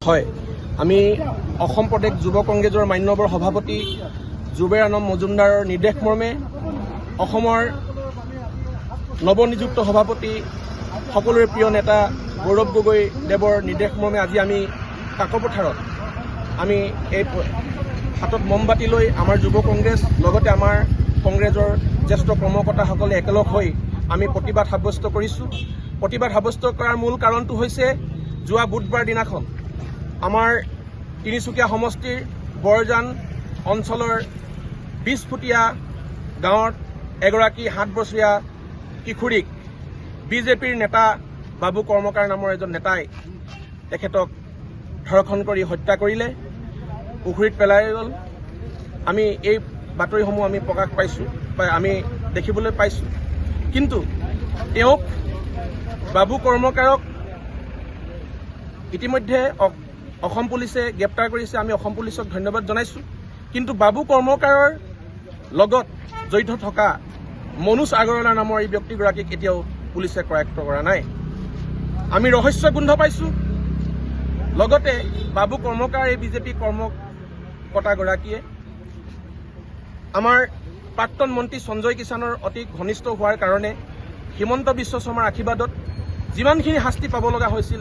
হয়, আমি অসম প্ৰদেশ যুৱ কংগ্ৰেছৰ মান্যবৰ সভাপতি জুবেৰ আলম মজুমদাৰৰ নিৰ্দেশ মৰ্মে অসমৰ নৱনিযুক্ত সভাপতি সকলোৰে প্ৰিয় নেতা গৌৰৱ গগৈ দেৱৰ নিৰ্দেশ মৰ্মে আজি আমি কাকপথাৰত আমি এই হাতত মমবাতি লৈ আমাৰ যুৱ কংগ্ৰেছ লগতে আমাৰ কংগ্ৰেছৰ জ্যেষ্ঠ কৰ্মকৰ্তাসকলে একেলগ হৈ আমি প্ৰতিবাদ সাব্যস্ত কৰিছোঁ। প্ৰতিবাদ সাব্যস্ত কৰাৰ মূল কাৰণটো হৈছে যোৱা বুধবাৰ দিনাখন আমাৰ তিনিচুকীয়া সমষ্টিৰ বৰজান অঞ্চলৰ 20 ফুটীয়া গাঁৱত এগৰাকী 7 বছৰীয়া কিশোৰীক বিজেপিৰ নেতা বাবু কৰ্মকাৰ নামৰ এজন নেতাই তেখেতক ধৰ্ষণ কৰি হত্যা কৰিলে, পুখুৰীত পেলাই গ'ল। আমি এই বাতৰিসমূহ আমি প্ৰকাশ পাইছোঁ বা আমি দেখিবলৈ পাইছোঁ। কিন্তু তেওঁক বাবু কৰ্মকাৰক ইতিমধ্যে অসম পুলিচে গ্ৰেপ্তাৰ কৰিছে। আমি অসম পুলিচক ধন্যবাদ জনাইছোঁ। কিন্তু বাবু কৰ্মকাৰৰ লগত জড়িত থকা মনোজ আগৰৱালা নামৰ এই ব্যক্তিগৰাকীক এতিয়াও পুলিচে কৰায়ত্ব কৰা নাই। আমি ৰহস্য গোন্ধ পাইছোঁ। লগতে বাবু কৰ্মকাৰ এই বিজেপি কৰ্মকৰ্তাগৰাকীয়ে আমাৰ প্ৰাক্তন মন্ত্ৰী সঞ্জয় কিষাণৰ অতি ঘনিষ্ঠ হোৱাৰ কাৰণে হিমন্ত বিশ্ব শৰ্মাৰ আশীৰ্বাদত যিমানখিনি শাস্তি পাব লগা হৈছিল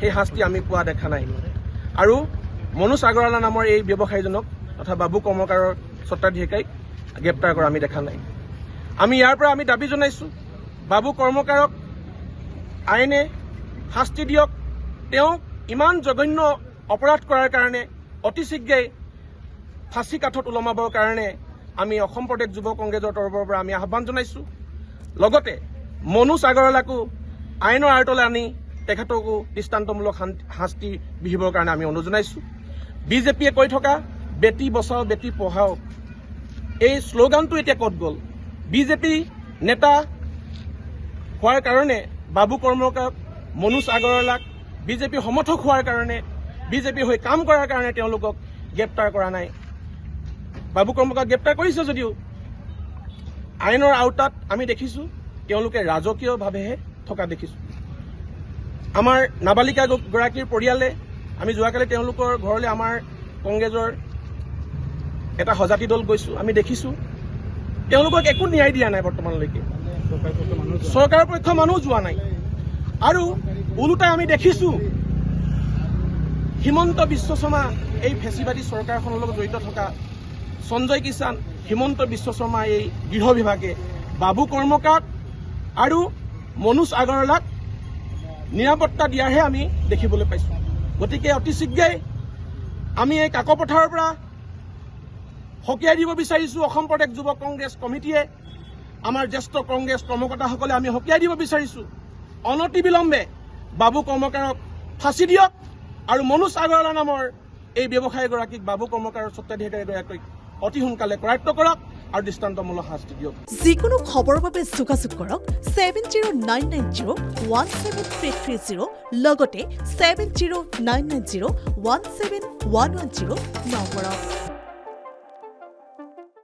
সেই শাস্তি আমি পোৱা দেখা নাই। আৰু মনোজ আগৰৱালা নামৰ এই ব্যৱসায়ীজনক তথা বাবু কৰ্মকাৰৰ স্বত্বাধিকাৰীক গ্ৰেপ্তাৰ কৰা আমি দেখা নাই। আমি ইয়াৰ পৰা আমি দাবী জনাইছোঁ, বাবু কৰ্মকাৰক আইনে শাস্তি দিয়ক। তেওঁক ইমান জঘন্য অপৰাধ কৰাৰ কাৰণে অতি শীঘ্ৰেই ফাঁচী কাঠত ওলমাবৰ কাৰণে আমি অসম প্ৰদেশ যুৱ কংগ্ৰেছৰ তৰফৰ পৰা আমি আহ্বান জনাইছোঁ। লগতে মনোজ আগৰৱালাকো আইনৰ আঁৰতলৈ আনি তেখেতকো দৃষ্টান্তমূলক শাস্তি বিহিবৰ কাৰণে আমি অনুৰোধ জনাইছোঁ। বিজেপিয়ে কৈ থকা বেটী বচাও বেটী পঢ়াও এই শ্লোগানটো এতিয়া ক'ত গ'ল? বিজেপি নেতা হোৱাৰ কাৰণে বাবু কৰ্মকাৰক মনোজ আগৰৱালাক বিজেপি সমৰ্থক হোৱাৰ কাৰণে বিজেপি হৈ কাম কৰাৰ কাৰণে তেওঁলোকক গ্ৰেপ্তাৰ কৰা নাই। বাবু কৰ্মকাৰক গ্ৰেপ্তাৰ কৰিছে যদিও আইনৰ আওতাত আমি দেখিছোঁ তেওঁলোকে ৰাজকীয়ভাৱেহে থকা দেখিছোঁ। আমাৰ নাবালিকাগৰাকীৰ পৰিয়ালে আমি যোৱাকালি তেওঁলোকৰ ঘৰলৈ আমাৰ কংগ্ৰেছৰ এটা সজাতি দল গৈছোঁ। আমি দেখিছোঁ তেওঁলোকক একো ন্যায় দিয়া নাই বৰ্তমানলৈকে। চৰকাৰৰ পক্ষৰ মানুহ যোৱা নাই। আৰু ওলোটাই আমি দেখিছোঁ হিমন্ত বিশ্ব শৰ্মা এই ফেচিবাদী চৰকাৰখনৰ লগত জড়িত থকা সঞ্জয় কিষাণ, হিমন্ত বিশ্ব শৰ্মা এই গৃহ বিভাগে বাবু কৰ্মকাৰক আৰু মনোজ আগৰৱালাক নিৰাপত্তা দিয়াৰহে আমি দেখিবলৈ পাইছোঁ। গতিকে অতি শীঘ্ৰেই আমি এই কাকপথাৰৰ পৰা সকীয়াই দিব বিচাৰিছোঁ। অসম প্ৰদেশ যুৱ কংগ্ৰেছ কমিটিয়ে আমাৰ জ্যেষ্ঠ কংগ্ৰেছ কৰ্মকৰ্তাসকলে আমি সকীয়াই দিব বিচাৰিছোঁ, অনতিবিলম্বে বাবু কৰ্মকাৰক ফাঁচি দিয়ক আৰু মনোজ আগৰৱালা নামৰ এই ব্যৱসায়ীগৰাকীক বাবু কৰ্মকাৰৰ স্বত্বাধিকাৰীগৰাকীক অতি সোনকালে কৰায়ত্ব কৰক আৰু দৃষ্টান্তমূলক শাস্তি দিয়ক। যিকোনো খবৰৰ বাবে যোগাযোগ কৰক 7099017330 লগতে 7099017110 নম্বৰত।